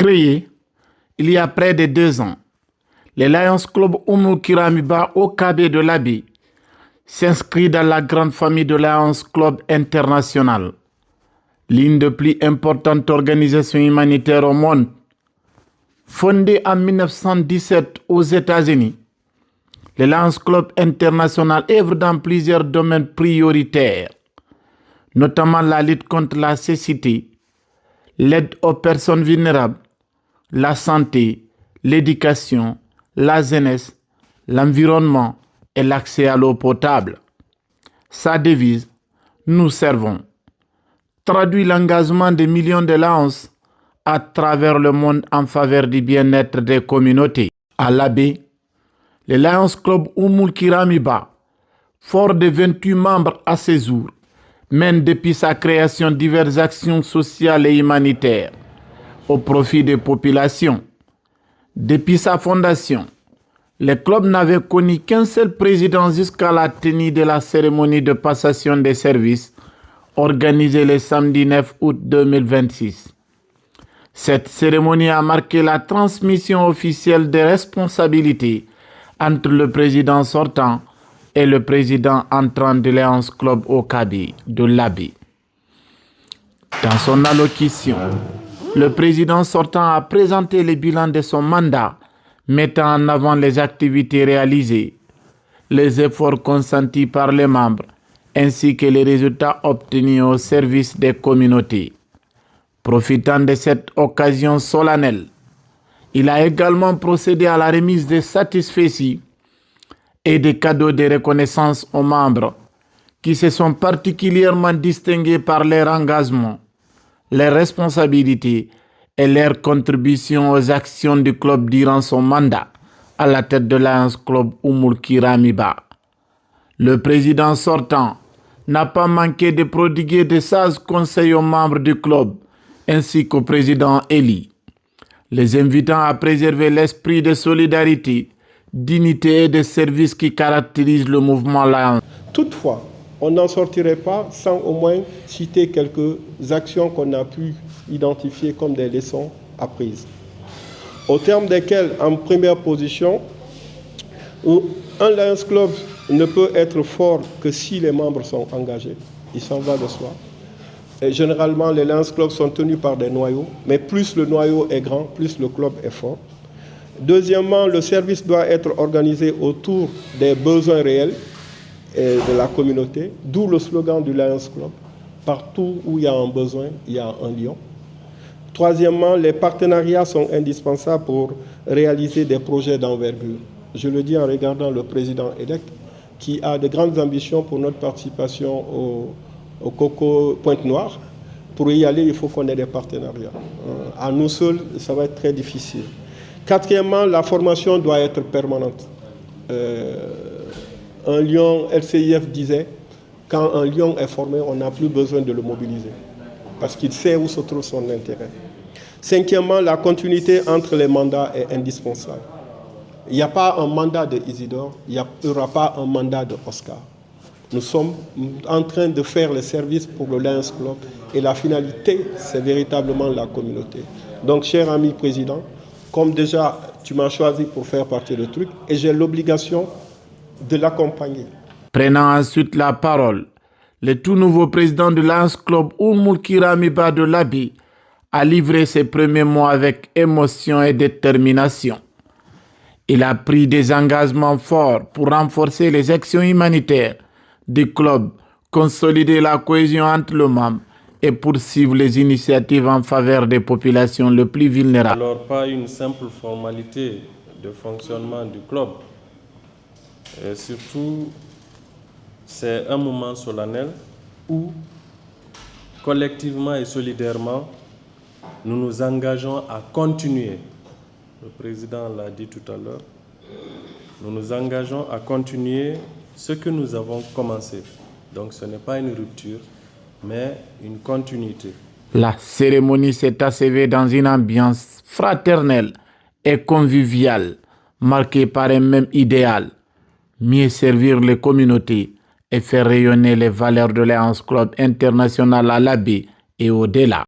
Créé il y a près de 2 ans, le Lions Club Oumoul Kiramiba OKB de Labi s'inscrit dans la grande famille de Lions Club International, l'une des plus importantes organisations humanitaires au monde. Fondée en 1917 aux États-Unis, le Lions Club International œuvre dans plusieurs domaines prioritaires, notamment la lutte contre la cécité, l'aide aux personnes vulnérables, la santé, l'éducation, la jeunesse, l'environnement et l'accès à l'eau potable. Sa devise, nous servons, traduit l'engagement de millions de Lions à travers le monde en faveur du bien-être des communautés. À Labi, le Lions Club Oumoul Kiramiba, fort de 28 membres à ce jour, mène depuis sa création diverses actions sociales et humanitaires au profit des populations. Depuis sa fondation, le club n'avait connu qu'un seul président jusqu'à la tenue de la cérémonie de passation des services organisée le samedi 9 août 2026. Cette cérémonie a marqué la transmission officielle des responsabilités entre le président sortant et le président entrant de Lions Club OKB de Labi. Dans son allocution, le président sortant a présenté le bilan de son mandat, mettant en avant les activités réalisées, les efforts consentis par les membres, ainsi que les résultats obtenus au service des communautés. Profitant de cette occasion solennelle, il a également procédé à la remise des satisfecits et des cadeaux de reconnaissance aux membres qui se sont particulièrement distingués par leur engagement, leurs responsabilités et leur contribution aux actions du club durant son mandat à la tête de Lions Club Oumoul Kiramiba. Le président sortant n'a pas manqué de prodiguer de sages conseils aux membres du club ainsi qu'au président élu, les invitant à préserver l'esprit de solidarité, d'unité et de service qui caractérise le mouvement Lions. Toutefois, on n'en sortirait pas sans au moins citer quelques actions qu'on a pu identifier comme des leçons apprises. Au terme desquelles, en première position, un Lions Club ne peut être fort que si les membres sont engagés. Il s'en va de soi. Et généralement, les Lions Clubs sont tenus par des noyaux, mais plus le noyau est grand, plus le club est fort. Deuxièmement, le service doit être organisé autour des besoins réels de la communauté, d'où le slogan du Lions Club. Partout où il y a un besoin, il y a un lion. Troisièmement, les partenariats sont indispensables pour réaliser des projets d'envergure. Je le dis en regardant le président élect qui a de grandes ambitions pour notre participation au Coco Pointe-Noire. Pour y aller, il faut qu'on ait des partenariats. À nous seuls, ça va être très difficile. Quatrièmement, la formation doit être permanente. Un lion, LCIF disait, quand un lion est formé, on n'a plus besoin de le mobiliser, parce qu'il sait où se trouve son intérêt. Cinquièmement, la continuité entre les mandats est indispensable. Il n'y a pas un mandat de Isidore, il n'y aura pas un mandat de Oscar. Nous sommes en train de faire le service pour le Lions Club et la finalité, c'est véritablement la communauté. Donc, cher ami président, comme déjà tu m'as choisi pour faire partie du truc, et j'ai l'obligation de l'accompagner. Prenant ensuite la parole, le tout nouveau président du Lions Club Oumoul Kiramiba de Labi a livré ses premiers mots avec émotion et détermination. Il a pris des engagements forts pour renforcer les actions humanitaires du club, consolider la cohésion entre les membres et poursuivre les initiatives en faveur des populations les plus vulnérables. Alors, pas une simple formalité de fonctionnement du club. Et surtout, c'est un moment solennel où, collectivement et solidairement, nous nous engageons à continuer. Le président l'a dit tout à l'heure. Nous nous engageons à continuer ce que nous avons commencé. Donc ce n'est pas une rupture, mais une continuité. La cérémonie s'est achevée dans une ambiance fraternelle et conviviale, marquée par un même idéal: mieux servir les communautés et faire rayonner les valeurs de Lions Club International à Labi et au-delà.